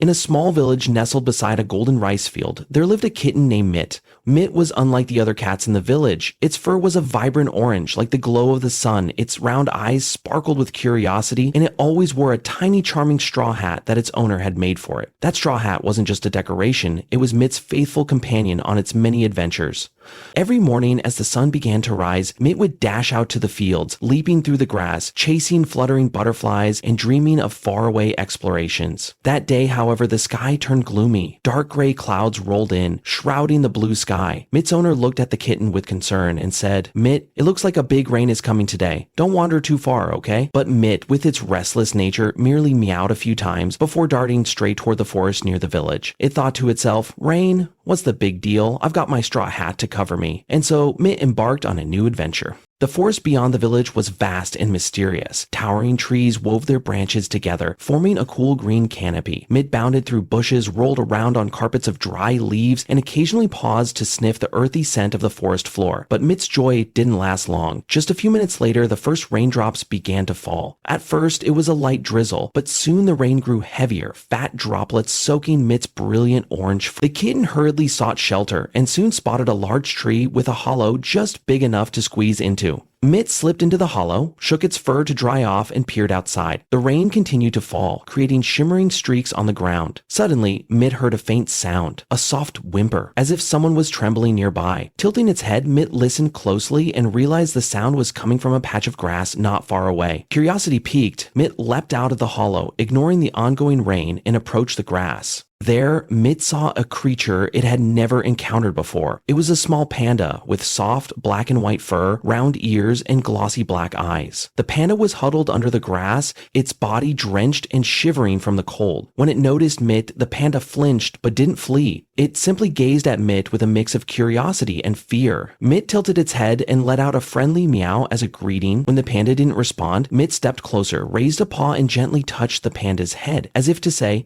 In a small village nestled beside a golden rice field, there lived a kitten named Mitt. Mitt was unlike the other cats in the village. Its fur was a vibrant orange, like the glow of the sun. Its round eyes sparkled with curiosity, and it always wore a tiny charming straw hat that its owner had made for it. That straw hat wasn't just a decoration, it was Mitt's faithful companion on its many adventures. Every morning as the sun began to rise, Mitt would dash out to the fields, leaping through the grass, chasing fluttering butterflies, and dreaming of faraway explorations. That day, however, the sky turned gloomy. Dark gray clouds rolled in, shrouding the blue sky. Mitt's owner looked at the kitten with concern and said, "Mitt, it looks like a big rain is coming today. Don't wander too far, okay?" But Mitt, with its restless nature, merely meowed a few times before darting straight toward the forest near the village. It thought to itself, "Rain? What's the big deal? I've got my straw hat to cover me." And so Mitt embarked on a new adventure. The forest beyond the village was vast and mysterious. Towering trees wove their branches together, forming a cool green canopy. Mitt bounded through bushes, rolled around on carpets of dry leaves, and occasionally paused to sniff the earthy scent of the forest floor. But Mitt's joy didn't last long. Just a few minutes later, the first raindrops began to fall. At first, it was a light drizzle, but soon the rain grew heavier, fat droplets soaking Mitt's brilliant orange. The kitten hurriedly sought shelter and soon spotted a large tree with a hollow just big enough to squeeze into. Mitt slipped into the hollow, shook its fur to dry off, and peered outside. The rain continued to fall, creating shimmering streaks on the ground. Suddenly, Mitt heard a faint sound, a soft whimper, as if someone was trembling nearby. Tilting its head, Mitt listened closely and realized the sound was coming from a patch of grass not far away. Curiosity piqued, Mitt leapt out of the hollow, ignoring the ongoing rain, and approached the grass. There, Mitt saw a creature it had never encountered before. It was a small panda with soft black and white fur, round ears, and glossy black eyes. The panda was huddled under the grass, its body drenched and shivering from the cold. When it noticed Mitt, the panda flinched but didn't flee. It simply gazed at Mitt with a mix of curiosity and fear. Mitt tilted its head and let out a friendly meow as a greeting. When the panda didn't respond, Mitt stepped closer, raised a paw, and gently touched the panda's head, as if to say,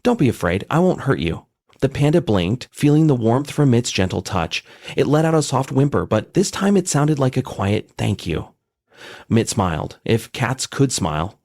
"Don't be afraid, I won't hurt you." The panda blinked, feeling the warmth from Mitt's gentle touch. It let out a soft whimper, but this time it sounded like a quiet thank you. Mitt smiled, if cats could smile.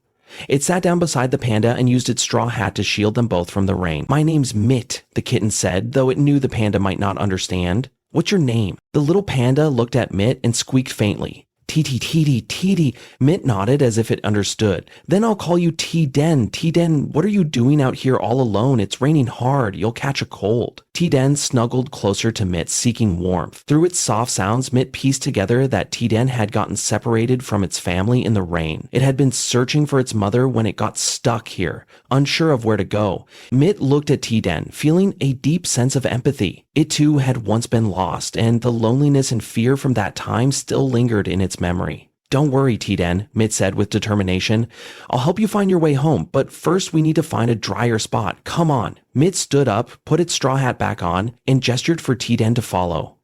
It sat down beside the panda and used its straw hat to shield them both from the rain. "My name's Mitt," the kitten said, though it knew the panda might not understand. "What's your name?" The little panda looked at Mitt and squeaked faintly. "Tee-tee, tee-tee, tee-tee." Mitt nodded as if it understood. "Then I'll call you T-Den. T-Den, what are you doing out here all alone? It's raining hard. You'll catch a cold." T-Den snuggled closer to Mitt, seeking warmth. Through its soft sounds, Mitt pieced together that T-Den had gotten separated from its family in the rain. It had been searching for its mother when it got stuck here, unsure of where to go. Mitt looked at T-Den, feeling a deep sense of empathy. It too had once been lost, and the loneliness and fear from that time still lingered in its memory. "Don't worry, T-Den," Mitt said with determination. "I'll help you find your way home, but first we need to find a drier spot. Come on." Mitt stood up, put its straw hat back on, and gestured for T-Den to follow.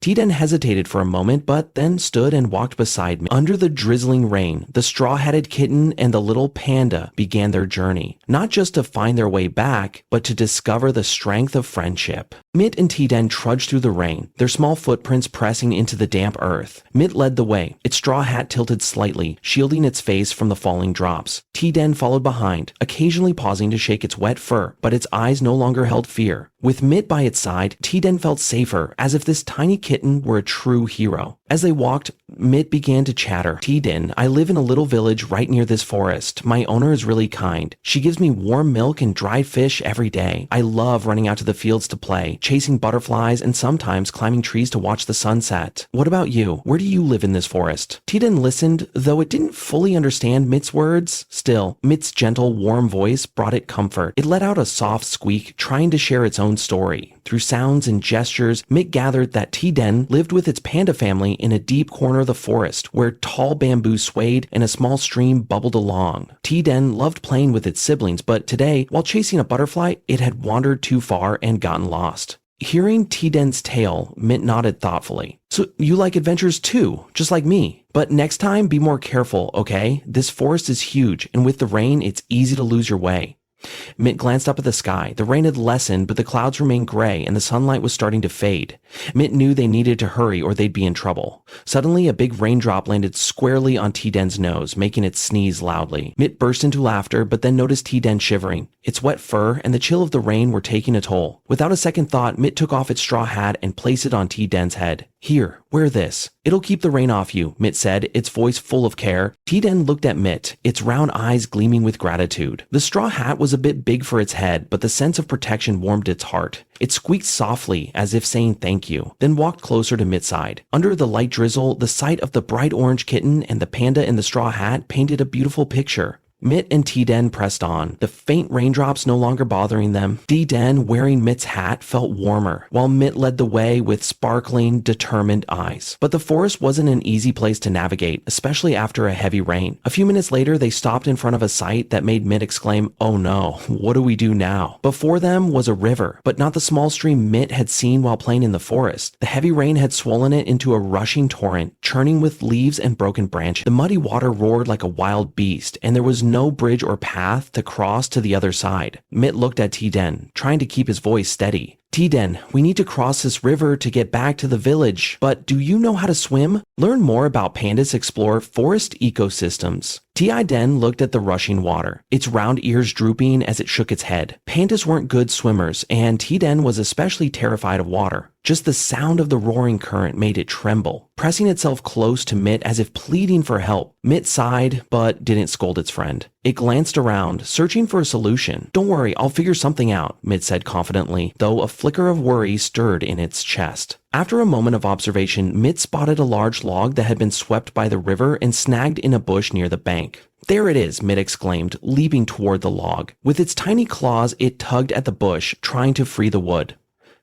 T-Den hesitated for a moment, but then stood and walked beside me. Under the drizzling rain, the straw-hatted kitten and the little panda began their journey, not just to find their way back, but to discover the strength of friendship. Mitt and T-Den trudged through the rain, their small footprints pressing into the damp earth. Mitt led the way, its straw hat tilted slightly, shielding its face from the falling drops. T-Den followed behind, occasionally pausing to shake its wet fur, but its eyes no longer held fear. With Mitt by its side, T-Den felt safer, as if this tiny kitten were a true hero. As they walked, Mitt began to chatter. "T-Den, I live in a little village right near this forest. My owner is really kind. She gives me warm milk and dried fish every day. I love running out to the fields to play, chasing butterflies, and sometimes climbing trees to watch the sunset. What about you? Where do you live in this forest?" T-Den listened, though it didn't fully understand Mitt's words. Still, Mitt's gentle, warm voice brought it comfort. It let out a soft squeak, trying to share its own story. Through sounds and gestures, Mitt gathered that T-Den lived with its panda family in a deep corner of the forest where tall bamboo swayed and a small stream bubbled along. T-Den loved playing with its siblings, but today, while chasing a butterfly, it had wandered too far and gotten lost. Hearing T-Den's tale, Mitt nodded thoughtfully. "So you like adventures too, just like me. But next time, be more careful, okay? This forest is huge, and with the rain, it's easy to lose your way." Mitt glanced up at the sky. The rain had lessened, but the clouds remained gray and the sunlight was starting to fade. Mitt knew they needed to hurry or they'd be in trouble. Suddenly, a big raindrop landed squarely on T-Den's nose, making it sneeze loudly. Mitt burst into laughter, but then noticed T-Den shivering. Its wet fur and the chill of the rain were taking a toll. Without a second thought, Mitt took off its straw hat and placed it on T-Den's head. "Here, wear this. It'll keep the rain off you," Mitt said, its voice full of care. T-Den looked at Mitt, its round eyes gleaming with gratitude. The straw hat was a bit big for its head, but the sense of protection warmed its heart. It squeaked softly, as if saying thank you, then walked closer to Mitt's side. Under the light drizzle, the sight of the bright orange kitten and the panda in the straw hat painted a beautiful picture. Mitt and T-Den pressed on, the faint raindrops no longer bothering them. T-Den, wearing Mitt's hat, felt warmer, while Mitt led the way with sparkling, determined eyes. But the forest wasn't an easy place to navigate, especially after a heavy rain. A few minutes later, they stopped in front of a sight that made Mitt exclaim, "Oh no, what do we do now?" Before them was a river, but not the small stream Mitt had seen while playing in the forest. The heavy rain had swollen it into a rushing torrent, churning with leaves and broken branches. The muddy water roared like a wild beast, and there was no bridge or path to cross to the other side. Mitt looked at T-Den, trying to keep his voice steady. "T-Den, we need to cross this river to get back to the village, but do you know how to swim?" Learn more about pandas explore forest ecosystems. T-Den looked at the rushing water, its round ears drooping as it shook its head. Pandas weren't good swimmers, and T-Den was especially terrified of water. Just the sound of the roaring current made it tremble, pressing itself close to Mitt as if pleading for help. Mitt sighed, but didn't scold its friend. It glanced around, searching for a solution. "Don't worry, I'll figure something out," Mitt said confidently, though a flicker of worry stirred in its chest. After a moment of observation, Mitt spotted a large log that had been swept by the river and snagged in a bush near the bank. "There it is," Mitt exclaimed, leaping toward the log. With its tiny claws, it tugged at the bush, trying to free the wood.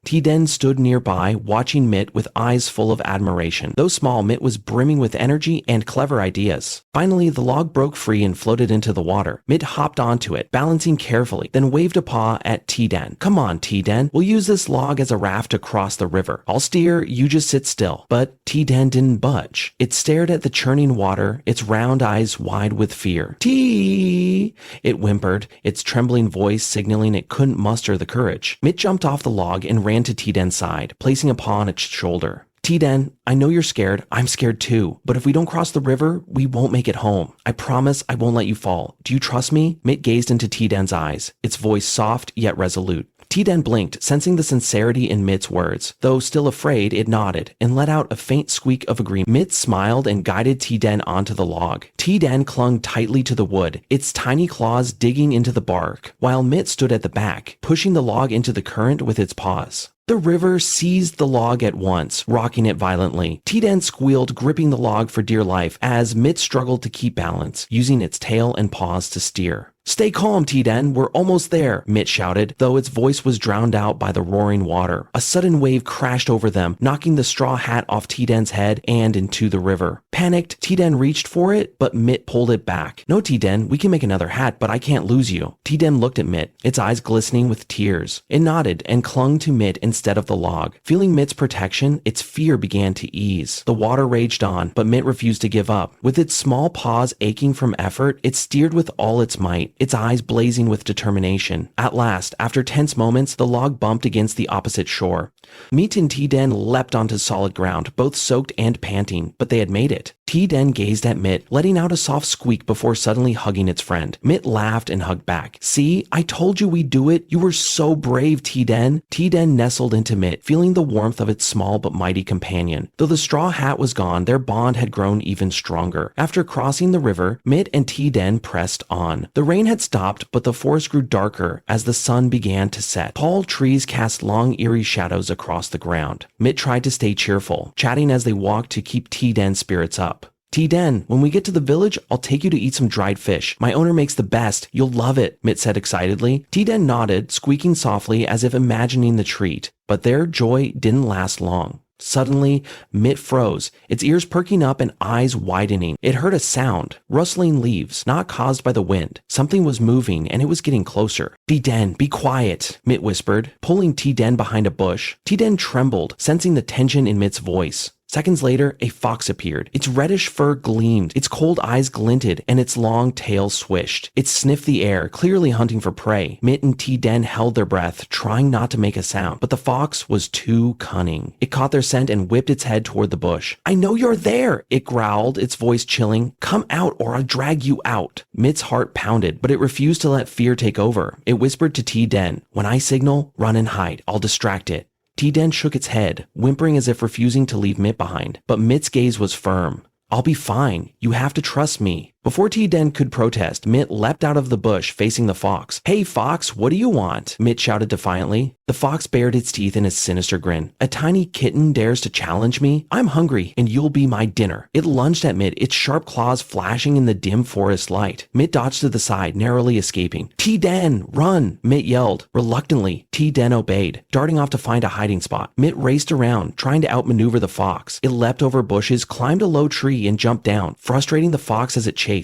T-Den stood nearby, watching Mitt with eyes full of admiration. Though small, Mitt was brimming with energy and clever ideas. Finally, the log broke free and floated into the water. Mitt hopped onto it, balancing carefully, then waved a paw at T-Den. "Come on, T-Den. We'll use this log as a raft to cross the river. I'll steer, you just sit still." But T-Den didn't budge. It stared at the churning water, its round eyes wide with fear. "T!" it whimpered, its trembling voice signaling it couldn't muster the courage. Mitt jumped off the log and ran to T-Den's side, placing a paw on its shoulder. "T-Den, I know you're scared. I'm scared too. But if we don't cross the river, we won't make it home. I promise I won't let you fall. Do you trust me?" Mitt gazed into T-Den's eyes, its voice soft yet resolute. T-Den blinked, sensing the sincerity in Mitt's words. Though still afraid, it nodded and let out a faint squeak of agreement. Mitt smiled and guided T-Den onto the log. T-Den clung tightly to the wood, its tiny claws digging into the bark, while Mitt stood at the back, pushing the log into the current with its paws. The river seized the log at once, rocking it violently. T-Den squealed, gripping the log for dear life, as Mitt struggled to keep balance, using its tail and paws to steer. "Stay calm, T-Den, we're almost there," Mitt shouted, though its voice was drowned out by the roaring water. A sudden wave crashed over them, knocking the straw hat off T-Den's head and into the river. Panicked, T-Den reached for it, but Mitt pulled it back. "No, T-Den, we can make another hat, but I can't lose you." T-Den looked at Mitt, its eyes glistening with tears. It nodded and clung to Mitt instead of the log. Feeling Mitt's protection, its fear began to ease. The water raged on, but Mitt refused to give up. With its small paws aching from effort, it steered with all its might, its eyes blazing with determination. At last, after tense moments, the log bumped against the opposite shore. Mitt and T-Den leapt onto solid ground, both soaked and panting, but they had made it. T-Den gazed at Mitt, letting out a soft squeak before suddenly hugging its friend. Mitt laughed and hugged back. "See, I told you we'd do it. You were so brave, T-Den." T-Den nestled into Mitt, feeling the warmth of its small but mighty companion. Though the straw hat was gone, their bond had grown even stronger. After crossing the river, Mitt and T-Den pressed on. The rain had stopped, but the forest grew darker as the sun began to set. Tall trees cast long, eerie shadows across the ground. Mitt tried to stay cheerful, chatting as they walked to keep T-Den's spirits up. "T-Den, when we get to the village, I'll take you to eat some dried fish. My owner makes the best. You'll love it," Mitt said excitedly. T-Den nodded, squeaking softly as if imagining the treat. But their joy didn't last long. Suddenly, Mitt froze, its ears perking up and eyes widening. It heard a sound, rustling leaves, not caused by the wind. Something was moving, and it was getting closer. "T-Den, be quiet," Mitt whispered, pulling T-Den behind a bush. T-Den trembled, sensing the tension in Mitt's voice. Seconds later, a fox appeared. Its reddish fur gleamed, its cold eyes glinted, and its long tail swished. It sniffed the air, clearly hunting for prey. Mitt and T-Den held their breath, trying not to make a sound, but the fox was too cunning. It caught their scent and whipped its head toward the bush. "I know you're there," it growled, its voice chilling. "Come out or I'll drag you out." Mitt's heart pounded, but it refused to let fear take over. It whispered to T-Den, "When I signal, run and hide. I'll distract it." T-Den shook its head, whimpering as if refusing to leave Mitt behind. But Mitt's gaze was firm. "I'll be fine. You have to trust me." Before T-Den could protest, Mitt leapt out of the bush facing the fox. "Hey, fox, what do you want?" Mitt shouted defiantly. The fox bared its teeth in a sinister grin. "A tiny kitten dares to challenge me? I'm hungry, and you'll be my dinner." It lunged at Mitt, its sharp claws flashing in the dim forest light. Mitt dodged to the side, narrowly escaping. "T-Den, run!" Mitt yelled. Reluctantly, T-Den obeyed, darting off to find a hiding spot. Mitt raced around, trying to outmaneuver the fox. It leapt over bushes, climbed a low tree, and jumped down, frustrating the fox as it chased.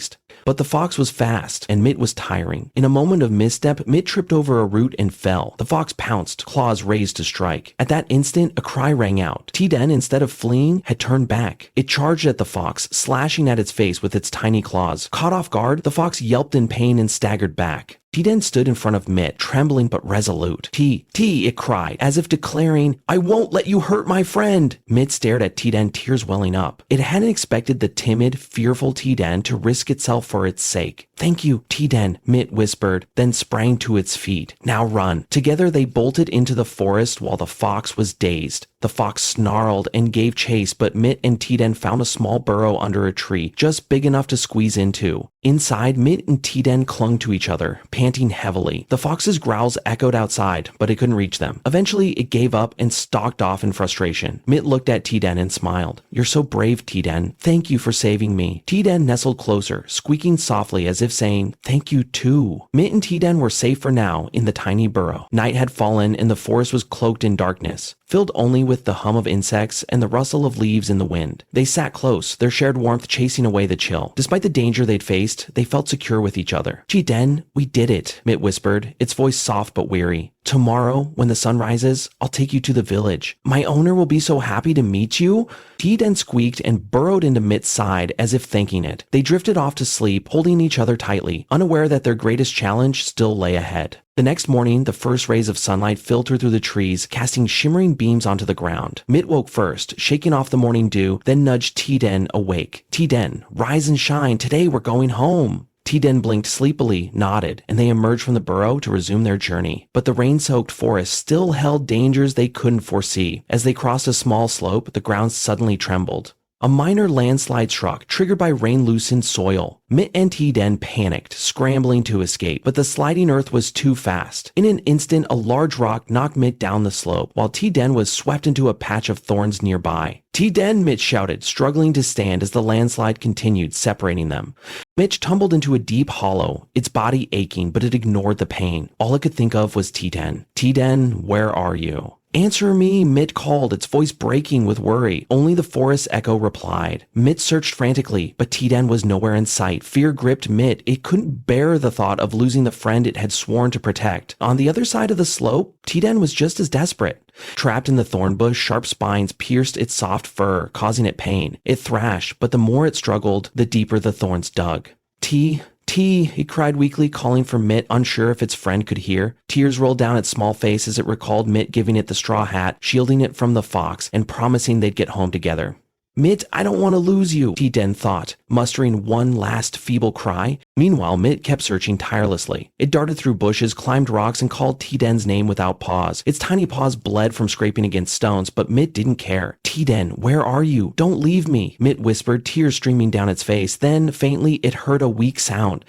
But the fox was fast, and Mitt was tiring. In a moment of misstep, Mitt tripped over a root and fell. The fox pounced, claws raised to strike. At that instant, a cry rang out. T-Den, instead of fleeing, had turned back. It charged at the fox, slashing at its face with its tiny claws. Caught off guard, the fox yelped in pain and staggered back. T-Den stood in front of Mitt, trembling but resolute. T, it cried, as if declaring, "I won't let you hurt my friend." Mitt stared at T-Den, tears welling up. It hadn't expected the timid, fearful T-Den to risk itself for its sake. "Thank you, T-Den," Mitt whispered, then sprang to its feet. "Now run." Together they bolted into the forest while the fox was dazed. The fox snarled and gave chase, but Mitt and T-Den found a small burrow under a tree, just big enough to squeeze into. Inside, Mitt and T-Den clung to each other, panting heavily. The fox's growls echoed outside, but it couldn't reach them. Eventually, it gave up and stalked off in frustration. Mitt looked at T-Den and smiled. "You're so brave, T-Den. Thank you for saving me." T-Den nestled closer, squeaking softly as if saying, "Thank you too." Mitt and T-Den were safe for now in the tiny burrow. Night had fallen and the forest was cloaked in darkness, filled only with the hum of insects and the rustle of leaves in the wind. They sat close, their shared warmth chasing away the chill. Despite the danger they'd faced, they felt secure with each other. "T-Den, we did it," Mitt whispered, its voice soft but weary. "Tomorrow, when the sun rises, I'll take you to the village. My owner will be so happy to meet you." T-Den squeaked and burrowed into Mitt's side as if thanking it. They drifted off to sleep, holding each other tightly, unaware that their greatest challenge still lay ahead. The next morning, the first rays of sunlight filtered through the trees, casting shimmering beams onto the ground. Mitt woke first, shaking off the morning dew, then nudged T-Den awake. "T-Den, rise and shine. Today we're going home." T-Den blinked sleepily, nodded, and they emerged from the burrow to resume their journey. But the rain-soaked forest still held dangers they couldn't foresee. As they crossed a small slope, the ground suddenly trembled. A minor landslide struck, triggered by rain-loosened soil. Mitt and T-Den panicked, scrambling to escape, but the sliding earth was too fast. In an instant, a large rock knocked Mitt down the slope, while T-Den was swept into a patch of thorns nearby. "T-Den," Mitt shouted, struggling to stand as the landslide continued, separating them. Mitch tumbled into a deep hollow, its body aching, but it ignored the pain. All it could think of was T-Den. "T-Den, where are you?" "Answer me," Mitt called, its voice breaking with worry. Only the forest echo replied. Mitt searched frantically, but T-Den was nowhere in sight. Fear gripped Mitt. It couldn't bear the thought of losing the friend it had sworn to protect. On the other side of the slope, T-Den was just as desperate. Trapped in the thorn bush, sharp spines pierced its soft fur, causing it pain. It thrashed, but the more it struggled, the deeper the thorns dug. T, he cried weakly, calling for Mitt, unsure if its friend could hear. Tears rolled down its small face as it recalled Mitt giving it the straw hat, shielding it from the fox, and promising they'd get home together. "Mitt, I don't want to lose you," T-Den thought, mustering one last feeble cry. Meanwhile, Mitt kept searching tirelessly. It darted through bushes, climbed rocks, and called T-Den's name without pause. Its tiny paws bled from scraping against stones, but Mitt didn't care. "T-Den, where are you? Don't leave me," Mitt whispered, tears streaming down its face. Then, faintly, it heard a weak sound.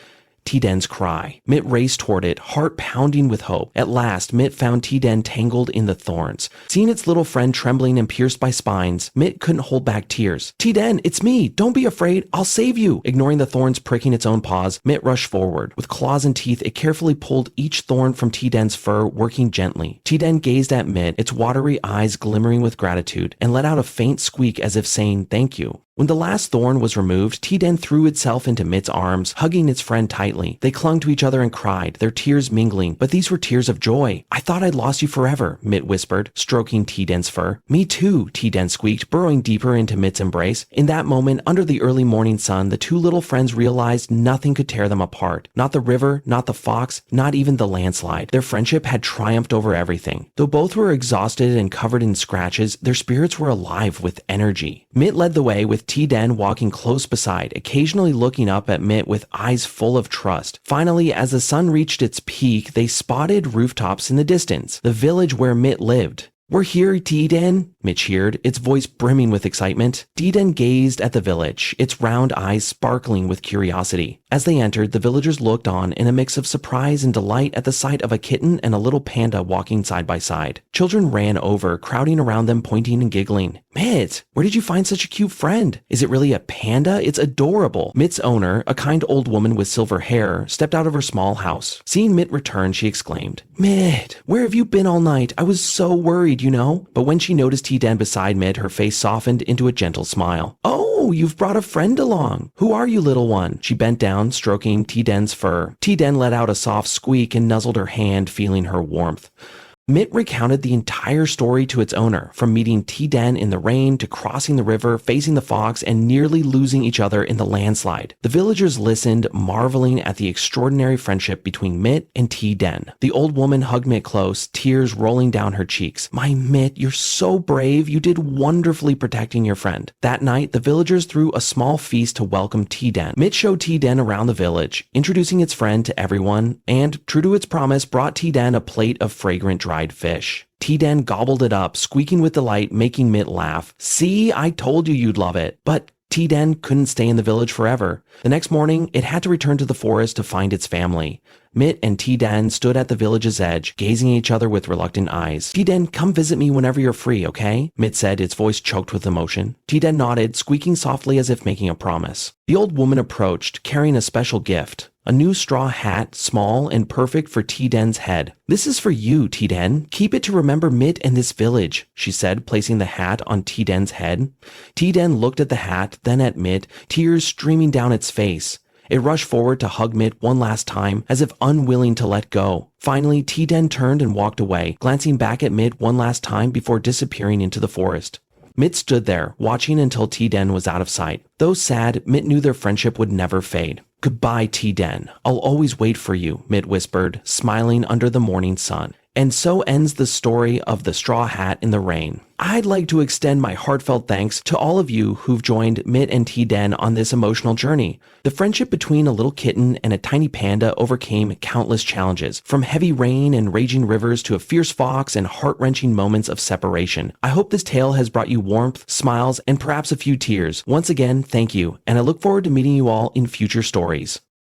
T-Den's cry. Mitt raced toward it, heart pounding with hope. At last, Mitt found T-Den tangled in the thorns. Seeing its little friend trembling and pierced by spines, Mitt couldn't hold back tears. "T-Den, it's me! Don't be afraid! I'll save you!" Ignoring the thorns pricking its own paws, Mitt rushed forward. With claws and teeth, it carefully pulled each thorn from T-Den's fur, working gently. T-Den gazed at Mitt, its watery eyes glimmering with gratitude, and let out a faint squeak as if saying thank you. When the last thorn was removed, Tiden threw itself into Mitt's arms, hugging its friend tightly. They clung to each other and cried, their tears mingling, but these were tears of joy. "I thought I'd lost you forever," Mitt whispered, stroking Tiden's fur. "Me too," Tiden squeaked, burrowing deeper into Mitt's embrace. In that moment, under the early morning sun, the two little friends realized nothing could tear them apart. Not the river, not the fox, not even the landslide. Their friendship had triumphed over everything. Though both were exhausted and covered in scratches, their spirits were alive with energy. Mitt led the way, with Tiden walking close beside, occasionally looking up at Mitt with eyes full of trust. Finally, as the sun reached its peak, they spotted rooftops in the distance, the village where Mitt lived. "We're here, Tiden," Mitt cheered, its voice brimming with excitement. Tiden gazed at the village, its round eyes sparkling with curiosity. As they entered, the villagers looked on in a mix of surprise and delight at the sight of a kitten and a little panda walking side by side. Children ran over, crowding around them, pointing and giggling. "Mitt, where did you find such a cute friend? Is it really a panda? It's adorable." Mitt's owner, a kind old woman with silver hair, stepped out of her small house. Seeing Mitt return, she exclaimed, "Mitt, where have you been all night? I was so worried, you know." But when she noticed Tiden beside Mitt, her face softened into a gentle smile. "Oh, you've brought a friend along. Who are you, little one?" She bent down, stroking Tiden's fur. Tiden let out a soft squeak and nuzzled her hand, feeling her warmth. Mitt recounted the entire story to its owner, from meeting Tiden in the rain to crossing the river, facing the fox, and nearly losing each other in the landslide. The villagers listened, marveling at the extraordinary friendship between Mitt and Tiden. The old woman hugged Mitt close, tears rolling down her cheeks. "My Mitt, you're so brave. You did wonderfully protecting your friend." That night, the villagers threw a small feast to welcome Tiden. Mitt showed Tiden around the village, introducing its friend to everyone, and, true to its promise, brought Tiden a plate of fragrant dried fish. Tiden gobbled it up, squeaking with delight, making Mitt laugh. "See, I told you you'd love it." But Tiden couldn't stay in the village forever. The next morning, it had to return to the forest to find its family. Mitt and Tiden stood at the village's edge, gazing at each other with reluctant eyes. "Tiden, come visit me whenever you're free, okay?" Mitt said, its voice choked with emotion. Tiden nodded, squeaking softly as if making a promise. The old woman approached, carrying a special gift. A new straw hat, small and perfect for Tiden's head. "This is for you, Tiden. Keep it to remember Mitt and this village," she said, placing the hat on Tiden's head. Tiden looked at the hat, then at Mitt, tears streaming down its face. It rushed forward to hug Mitt one last time, as if unwilling to let go. Finally, Tiden turned and walked away, glancing back at Mitt one last time before disappearing into the forest. Mitt stood there, watching until Tiden was out of sight. Though sad, Mitt knew their friendship would never fade. "Goodbye, Tiden. I'll always wait for you," Mitt whispered, smiling under the morning sun. And so ends the story of the straw hat in the rain. I'd like to extend my heartfelt thanks to all of you who've joined Mitt and Tiden on this emotional journey. The friendship between a little kitten and a tiny panda overcame countless challenges, from heavy rain and raging rivers to a fierce fox and heart-wrenching moments of separation. I hope this tale has brought you warmth, smiles, and perhaps a few tears. Once again, thank you, and I look forward to meeting you all in future stories.